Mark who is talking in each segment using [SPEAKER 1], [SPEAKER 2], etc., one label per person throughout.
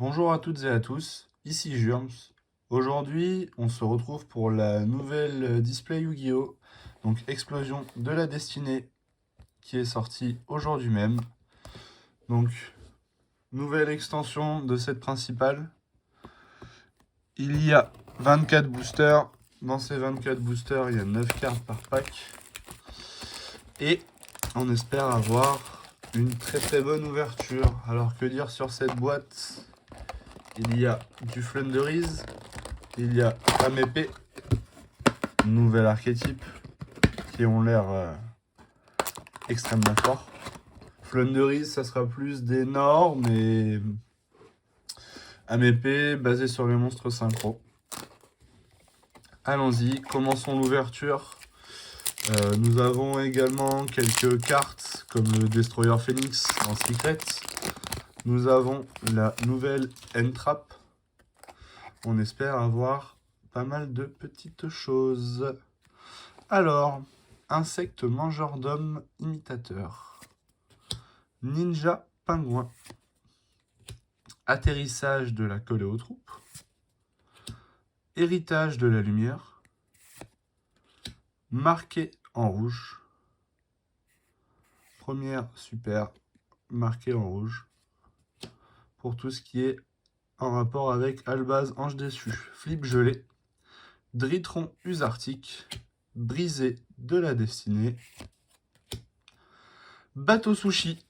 [SPEAKER 1] Bonjour à toutes et à tous, ici Jurms. Aujourd'hui, on se retrouve pour la nouvelle display Yu-Gi-Oh! Donc Explosion de la Destinée qui est sortie aujourd'hui même. Donc, nouvelle extension de cette principale. Il y a 24 boosters. Dans ces 24 boosters, il y a 9 cartes par pack. Et on espère avoir une très bonne ouverture. Alors que dire sur cette boîte? Il y a du Flunderies, il y a Amépée, nouvel archétype, qui ont l'air extrêmement forts. Flunderies, ça sera plus des normes, et Amépée, basé sur les monstres synchro. Allons-y, commençons l'ouverture. Nous avons également quelques cartes, comme le Destroyer Phoenix en Secret. Nous avons la nouvelle Entrap. On espère avoir pas mal de petites choses. Alors, insecte mangeur d'hommes imitateur. Ninja pingouin. Atterrissage de la colle aux troupes. Héritage de la lumière. Marqué en rouge. Première super marquée en rouge. Pour tout ce qui est en rapport avec Albaz Ange Déçu. Flip gelé. Dritron Usartic. Brisé de la destinée. Bateau sushi.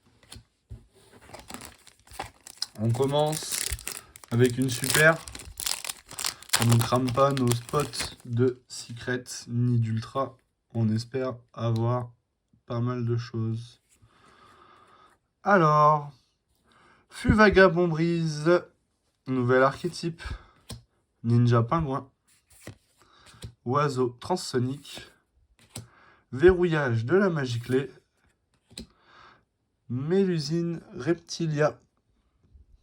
[SPEAKER 1] On commence avec une super. On ne crame pas nos spots de secret ni d'ultra. On espère avoir pas mal de choses. Alors, Vagabond Brise, nouvel archétype. Ninja pingouin. Oiseau transsonique. Verrouillage de la magie clé. Mélusine Reptilia.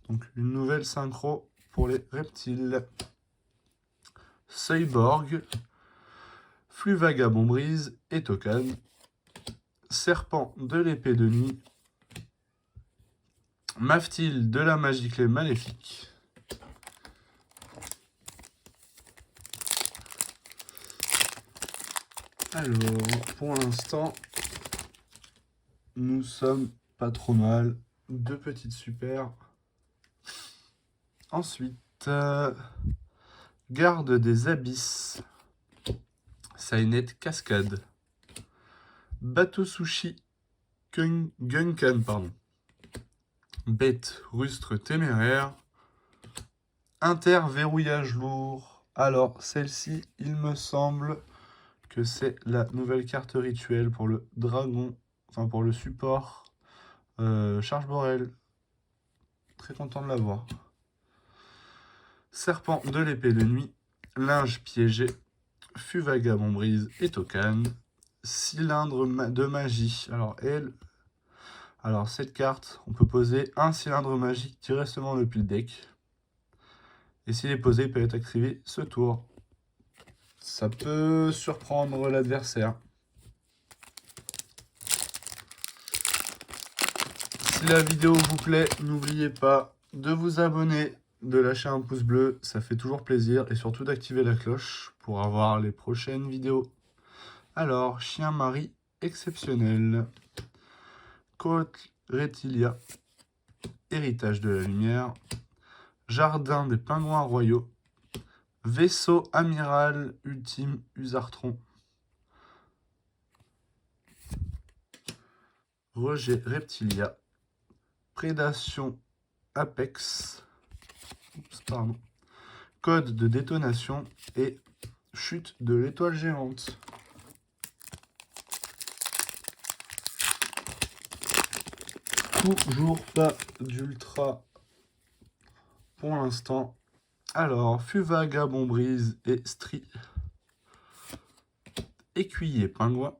[SPEAKER 1] Donc une nouvelle synchro pour les reptiles. Cyborg. Vagabond Brise et Token. Serpent de l'épée de nuit. Maftil de la magie clé maléfique. Alors, pour l'instant, nous sommes pas trop mal. Deux petites super. Ensuite, garde des abysses. Sainet cascade. Bateau sushi Gunkan, pardon. Bête rustre téméraire. Inter-verrouillage lourd. Alors, celle-ci, il me semble que c'est la nouvelle carte rituelle pour le dragon, enfin pour le support Charge Borel. Très content de l'avoir. Serpent de l'épée de nuit. Linge piégé. Vagabond Brise et Tokan. Cylindre de magie. Alors cette carte, on peut poser un cylindre magique directement depuis le deck. Et s'il est posé, il peut être activé ce tour. Ça peut surprendre l'adversaire. Si la vidéo vous plaît, n'oubliez pas de vous abonner, de lâcher un pouce bleu, ça fait toujours plaisir. Et surtout d'activer la cloche pour avoir les prochaines vidéos. Alors, chien mari exceptionnel. Côte Retilia. Héritage de la lumière. Jardin des pingouins royaux. Vaisseau amiral ultime Usartron. Rejet Reptilia. Prédation Apex. Pardon. Code de détonation et chute de l'étoile géante. Toujours pas d'ultra pour l'instant. Alors, Vagabond Brise et Stri. Écuyer pingouin.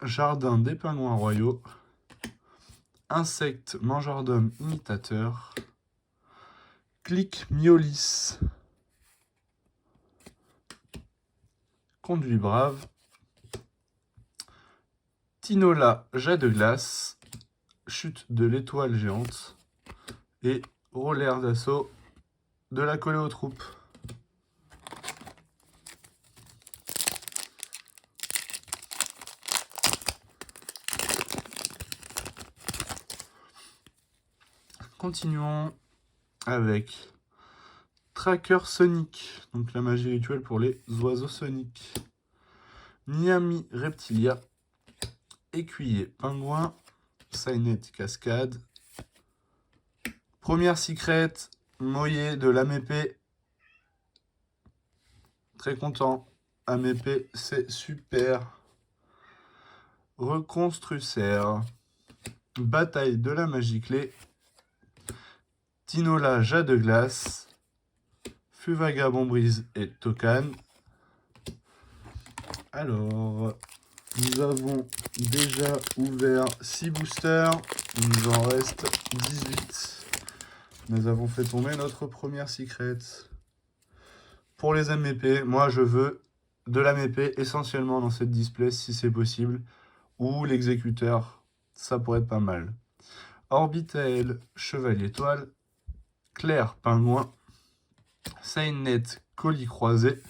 [SPEAKER 1] Jardin des pingouins royaux. Insecte mangeur d'hommes imitateur. Clic Miolis. Conduit brave. Tinola jet de glace. Chute de l'étoile géante. Et roller d'assaut, de la coller aux troupes. Continuons avec Tracker Sonic, donc la magie rituelle pour les oiseaux soniques. Niami Reptilia, Écuyer Pingouin, Signet Cascade. Première secret, Moyer de l'Amépé. Très content. Amépé, c'est super. Reconstrucère. Bataille de la magie clé. Tinola Jade de glace. Fuvaga Brise et Tokan. Alors, nous avons déjà ouvert 6 boosters. Il nous en reste 18. Nous avons fait tomber notre première secret. Pour les MEP, moi je veux de la MEP essentiellement dans cette display si c'est possible. Ou l'exécuteur, ça pourrait être pas mal. Orbital, Chevalier Étoile. Claire Pingouin. Sainet Colis Croisé.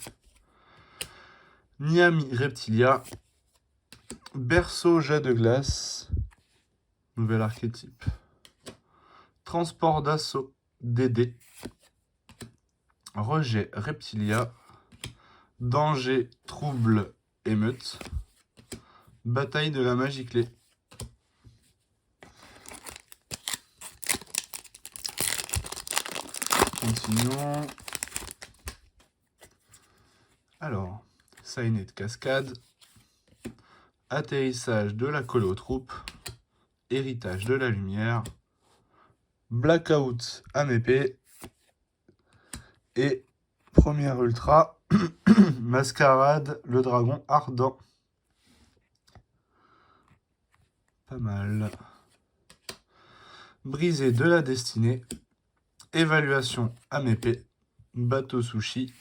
[SPEAKER 1] Niami Reptilia. Berceau Jet de glace. Nouvel archétype. Transport d'assaut DD. Rejet Reptilia. Danger Trouble Émeute. Bataille de la magie clé. Continuons. Alors, Signet Cascade. Atterrissage de la colle aux troupes. Héritage de la lumière. Blackout Amépé. Et première ultra, Mascarade, le dragon ardent. Pas mal. Brisé de la destinée. Évaluation Amépé. Bateau sushi.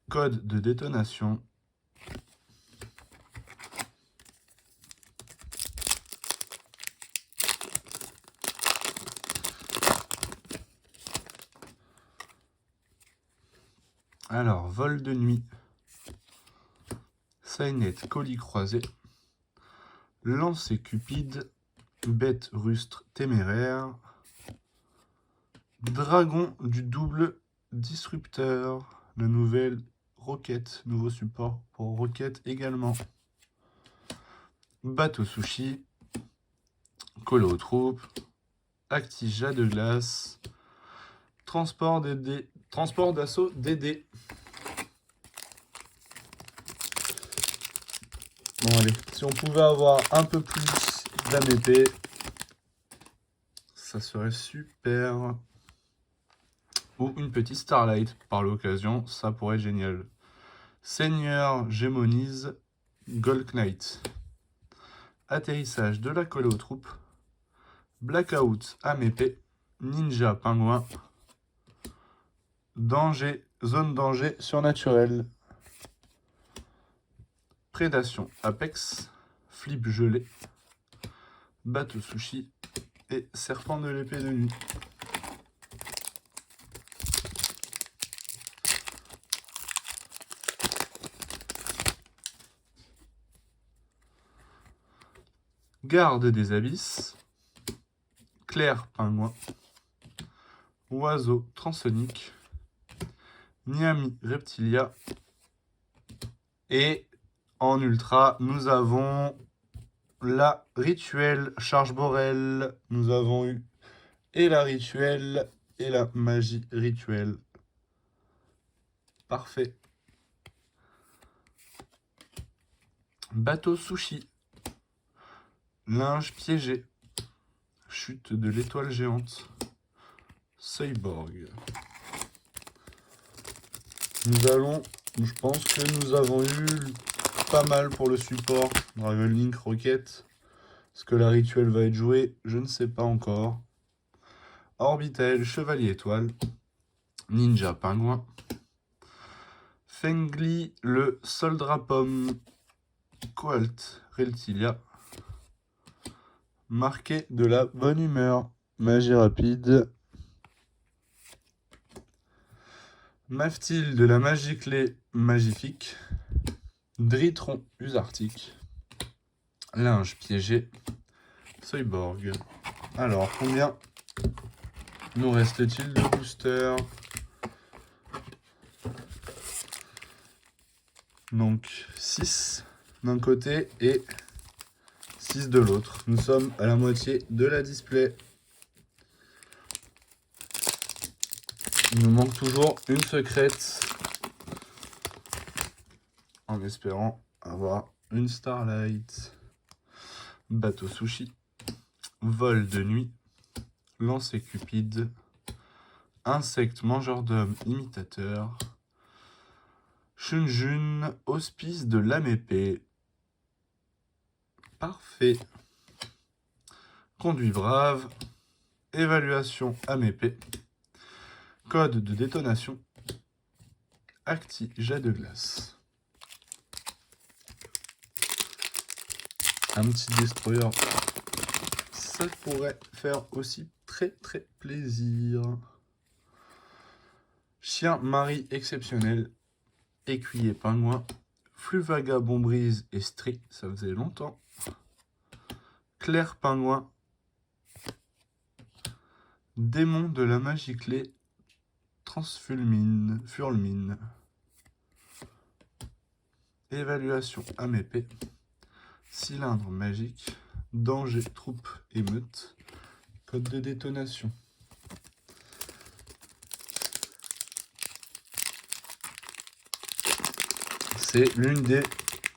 [SPEAKER 1] Code de détonation. Alors, vol de nuit. Signet Colis Croisé. Lancer Cupide. Bête rustre téméraire. Dragon du double disrupteur. La nouvelle roquette. Nouveau support pour roquette également. Bateau sushi. Colle aux troupes. Actija de glace. Transport d'assaut DD. Bon allez, si on pouvait avoir un peu plus d'AMP, ça serait super. Ou une petite Starlight par l'occasion, ça pourrait être génial. Seigneur Gémonise, Gold Knight. Atterrissage de la colle aux troupes. Blackout AMP. Ninja Pingouin. Danger, zone danger surnaturel. Prédation Apex. Flip gelé. Bateau sushi. Et serpent de l'épée de nuit. Garde des abysses. Claire Pingouin. Oiseau transonique. Niami Reptilia. Et en ultra, nous avons la rituelle Charge Borel. Nous avons eu et la rituelle et la magie rituelle. Parfait. Bateau sushi. Linge piégé. Chute de l'étoile géante. Cyborg. Je pense que nous avons eu pas mal pour le support. Dragon Link Rocket. Est-ce que la rituelle va être jouée? Je ne sais pas encore. Orbital, Chevalier Étoile. Ninja Pingouin. Fengli, le Soldrapom. Coalt, Reptilia. Marqué de la bonne humeur. Magie rapide. Maftil de la Magiclée Magifique. Dritron Usartic. Linge piégé. Soyborg. Alors, combien nous reste-t-il de boosters? Donc, 6 d'un côté et 6 de l'autre. Nous sommes à la moitié de la display. Il nous manque toujours une secrète. En espérant avoir une Starlight. Bateau Sushi. Vol de nuit. Lancer Cupide. Insecte mangeur d'hommes imitateur. Shunjun, hospice de l'âme épée. Parfait. Conduit brave. Évaluation âme épée. Code de détonation. Acti jet de glace. Un petit destroyer. Ça pourrait faire aussi très plaisir. Chien mari exceptionnel. Écuyer pingouin. Flux vagabond brise et stri. Ça faisait longtemps. Clair pingouin. Démon de la Magiclée. Transfulmine. Furmine. Évaluation âme épée. Cylindre magique. Danger, troupe, émeute. Code de détonation. C'est l'une des,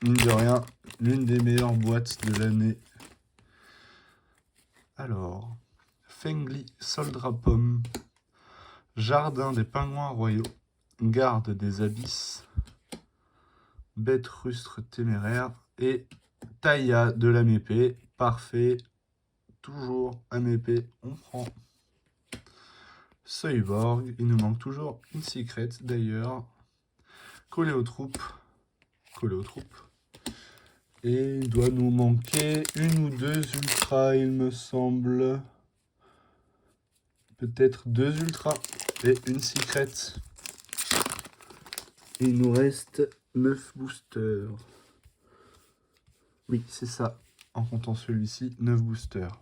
[SPEAKER 1] mine de rien, l'une des meilleures boîtes de l'année. Alors, Fengli Soldrapom. Jardin des pingouins royaux. Garde des abysses. Bête rustre téméraire. Et Taïa de l'âme épée. Parfait. Toujours âme épée, on prend. Soyborg, il nous manque toujours une secret d'ailleurs. Collé aux troupes. Collé aux troupes. Et il doit nous manquer une ou deux ultras, il me semble. Peut-être 2 ultras et une secret. Il nous reste 9 boosters. Oui, c'est ça. En comptant celui-ci, 9 boosters.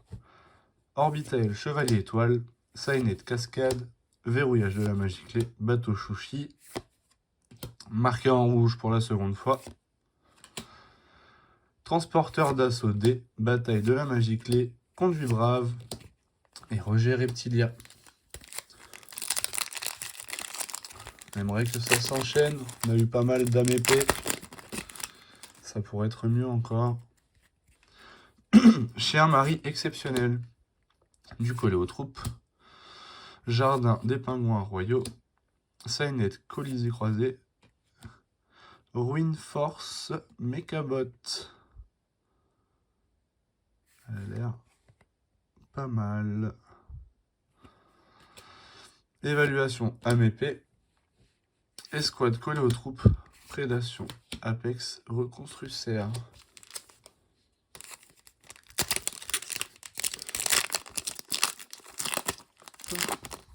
[SPEAKER 1] Orbital, Chevalier Étoile, Sainet Cascade, Verrouillage de la Magiclée, Bateau Chouchi, marqué en rouge pour la seconde fois. Transporteur d'assaut D, Bataille de la Magiclée, Conduit brave et Roger Reptilia. J'aimerais que ça s'enchaîne. On a eu pas mal d'âmes épées. Ça pourrait être mieux encore. Chien mari exceptionnel. Du collé aux troupes. Jardin des pingouins royaux. Sainet Colisée croisée. Ruin Force Mechabot. Elle a l'air pas mal. Évaluation âme épée. Escouade collée aux troupes. Prédation Apex Reconstructeur.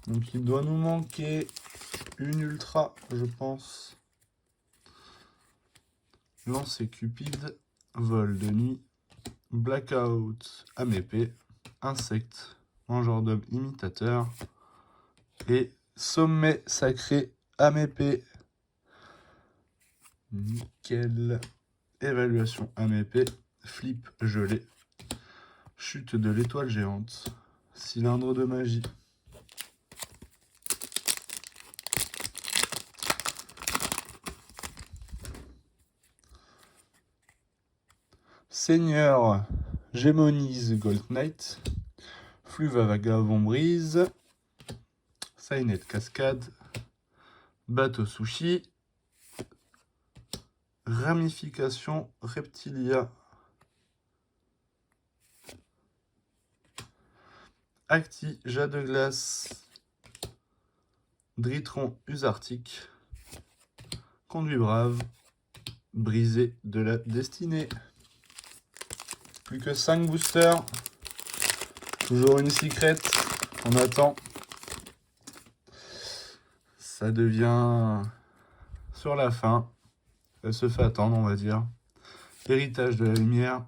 [SPEAKER 1] Donc il doit nous manquer une ultra, je pense. Lancer Cupide, Vol de nuit, Blackout, âme épée, Insecte, Mangeur d'hommes imitateur et Sommet sacré, âme épée. Nickel. Évaluation âme épée, Flip gelé, Chute de l'étoile géante, Cylindre de magie. Seigneur Gémonise Gold Knight, Fluva Vagabond Brise, Sainet Cascade, Bateau Sushi, Ramification Reptilia, Acti Jet de glace, Dritron Usartic, Conduit brave, Brisé de la destinée. Plus que 5 boosters. Toujours une secret. On attend. ça devient sur la fin. Elle se fait attendre, on va dire. Héritage de la lumière,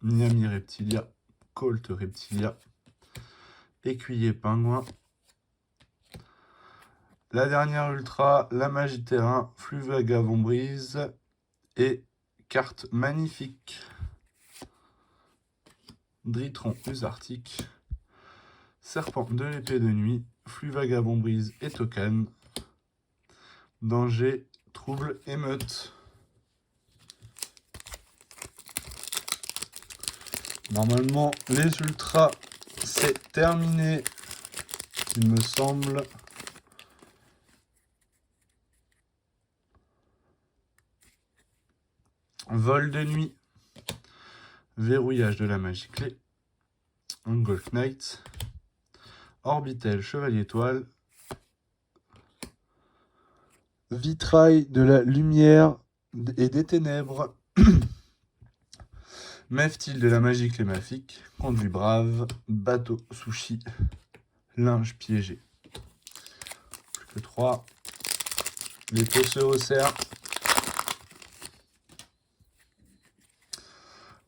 [SPEAKER 1] Miami Reptilia, Colt Reptilia, Écuyer Pingouin. La dernière ultra, la magie terrain, Fluvagavon Brise et carte magnifique. Dritron Usartic, Serpent de l'épée de nuit, Fluvagavon Brise et Token. Danger, trouble, émeute. Normalement, les ultras, c'est terminé, il me semble. Vol de nuit, verrouillage de la magie clé, Golf Knight, Orbitel Chevalier Étoile, vitrail de la lumière et des ténèbres, Meftil de la magie clé mafique, conduit brave, bateau sushi, linge piégé. Plus que 3. Les taux se resserrent.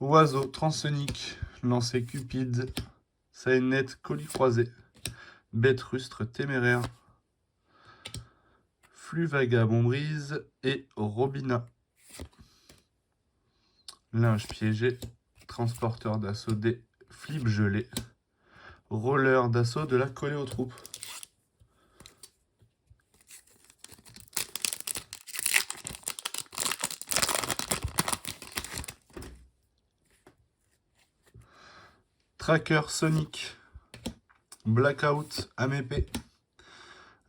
[SPEAKER 1] Oiseau transonique, lancer cupide, Saïnette colis croisé, bête rustre téméraire, Fluvagabon Brise et Robina. Linge piégé, transporteur d'assaut des flips gelés, roller d'assaut de la collée aux troupes. Tracker Sonic, Blackout Amépée,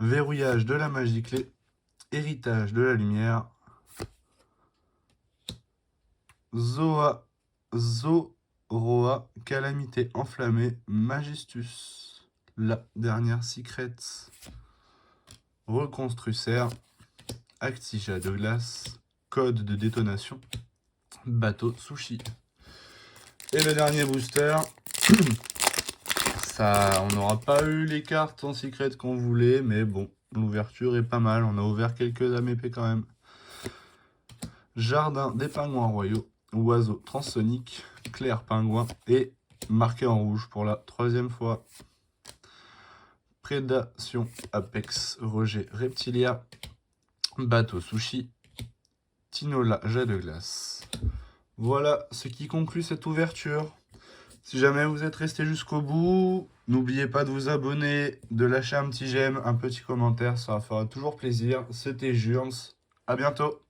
[SPEAKER 1] verrouillage de la magie clé, héritage de la lumière, Zoroa, calamité enflammée, Magistus, la dernière secret, reconstructeur, Actija de glace, code de détonation, bateau sushi. Et le dernier booster, ça, on n'aura pas eu les cartes en secret qu'on voulait, mais bon, l'ouverture est pas mal. On a ouvert quelques AMP quand même. Jardin des pingouins royaux, oiseau transonique, clair pingouin et marqué en rouge pour la 3e fois. Prédation Apex Rejet Reptilia, bateau sushi, Tinola jet de glace. Voilà ce qui conclut cette ouverture. Si jamais vous êtes resté jusqu'au bout, n'oubliez pas de vous abonner, de lâcher un petit j'aime, un petit commentaire, ça fera toujours plaisir. C'était Jurns, à bientôt.